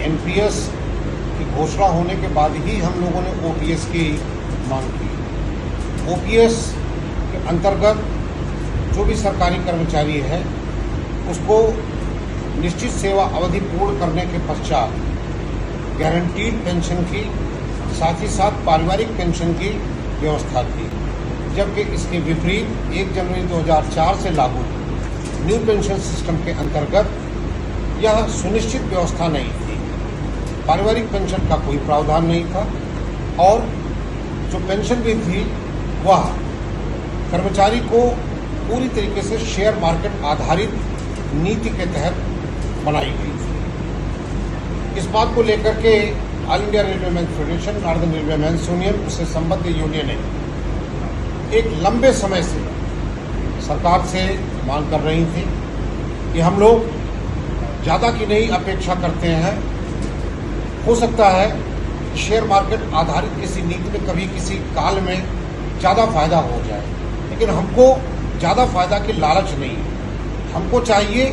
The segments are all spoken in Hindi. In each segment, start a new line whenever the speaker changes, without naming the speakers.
एनपीएस की घोषणा होने के बाद ही हम लोगों ने ओपीएस की मांग की। ओपीएस के अंतर्गत जो भी सरकारी कर्मचारी है उसको निश्चित सेवा अवधि पूर्ण करने के पश्चात गारंटीड पेंशन की, साथ ही साथ पारिवारिक पेंशन की व्यवस्था थी, जबकि इसके विपरीत 1 जनवरी 2004 से लागू न्यू पेंशन सिस्टम के अंतर्गत यह सुनिश्चित व्यवस्था नहीं थी। पारिवारिक पेंशन का कोई प्रावधान नहीं था और जो पेंशन भी थी वह कर्मचारी को पूरी तरीके से शेयर मार्केट आधारित नीति के तहत बनाई गई थी। इस बात को लेकर के all India railway federation, northern railway union, उससे संबद्ध यूनियनें एक लंबे समय से सरकार से मांग कर रही थी कि हम लोग ज़्यादा की नहीं अपेक्षा करते हैं। हो सकता है शेयर मार्केट आधारित किसी नीति में कभी किसी काल में ज़्यादा फायदा हो जाए, लेकिन हमको ज़्यादा फायदा की लालच नहीं है। हमको चाहिए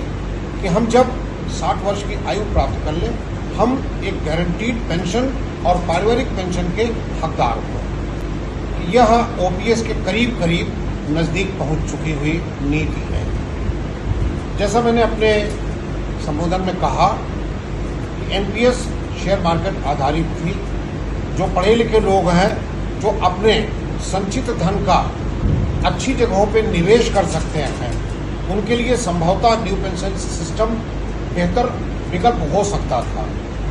कि हम जब 60 वर्ष की आयु प्राप्त कर लें, हम एक गारंटीड पेंशन और पारिवारिक पेंशन के हकदार हों। यह ओपीएस के करीब करीब नज़दीक पहुंच चुकी हुई नीति है। जैसा मैंने अपने संबोधन में कहा कि एनपीएस शेयर मार्केट आधारित थी। जो पढ़े लिखे लोग हैं, जो अपने संचित धन का अच्छी जगहों पे निवेश कर सकते हैं, उनके लिए संभवतः न्यू पेंशन सिस्टम बेहतर विकल्प हो सकता था।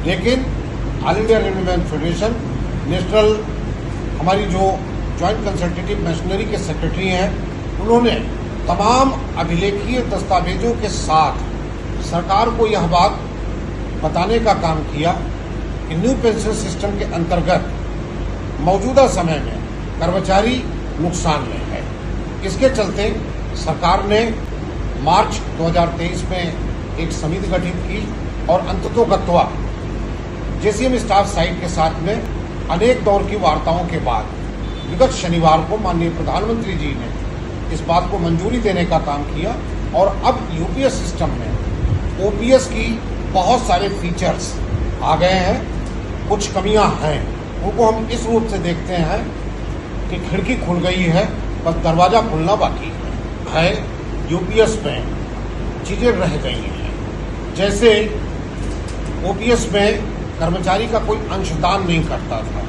लेकिन all India railway federation, national, हमारी जो ज्वाइंट कंसल्टेटिव मशीनरी के सेक्रेटरी हैं, उन्होंने तमाम अभिलेखीय दस्तावेजों के साथ सरकार को यह बात बताने का काम किया कि न्यू पेंशन सिस्टम के अंतर्गत मौजूदा समय में कर्मचारी नुकसान में है। इसके चलते सरकार ने मार्च 2023 में एक समिति गठित की और अंततोगत्वा जेसीएम स्टाफ साइट के साथ में अनेक दौर की वार्ताओं के बाद विगत शनिवार को माननीय प्रधानमंत्री जी ने इस बात को मंजूरी देने का काम किया और अब यूपीएस सिस्टम में ओपीएस की बहुत सारे फीचर्स आ गए हैं। कुछ कमियां हैं, उनको हम इस रूप से देखते हैं कि खिड़की खुल गई है, बस दरवाजा खुलना बाकी है। यूपीएस में चीज़ें रह गई हैं, जैसे ओपीएस में कर्मचारी का कोई अंशदान नहीं करता था।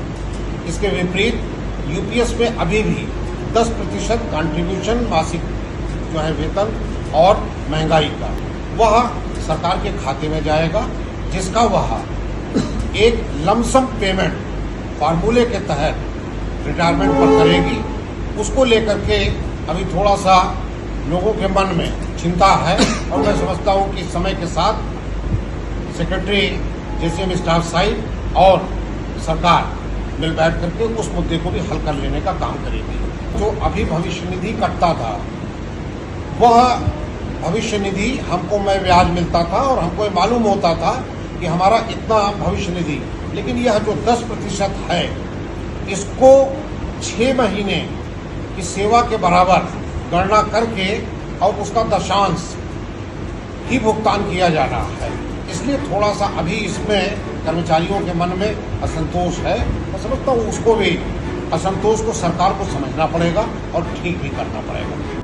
इसके विपरीत यूपीएस में अभी भी 10% कंट्रीब्यूशन मासिक जो है वेतन और महंगाई का वह सरकार के खाते में जाएगा, जिसका वह एक लमसम पेमेंट फार्मूले के तहत रिटायरमेंट पर करेगी। उसको लेकर के अभी थोड़ा सा लोगों के मन में चिंता है और मैं समझता हूँ कि समय के साथ सेक्रेटरी जेसीएम स्टाफ साइट और सरकार मिल बैठ करके उस मुद्दे को भी हल कर लेने का काम करेगी। जो अभी भविष्य निधि कटता था, वह भविष्य निधि हमको में ब्याज मिलता था और हमको ये मालूम होता था कि हमारा इतना भविष्य निधि, लेकिन यह जो 10% है, इसको 6 महीने की सेवा के बराबर गणना करके और उसका दशांश ही भुगतान किया जा रहा है। इसलिए थोड़ा सा अभी इसमें कर्मचारियों के मन में असंतोष है। मैं समझता हूँ उसको भी, असंतोष को सरकार को समझना पड़ेगा और ठीक भी करना पड़ेगा।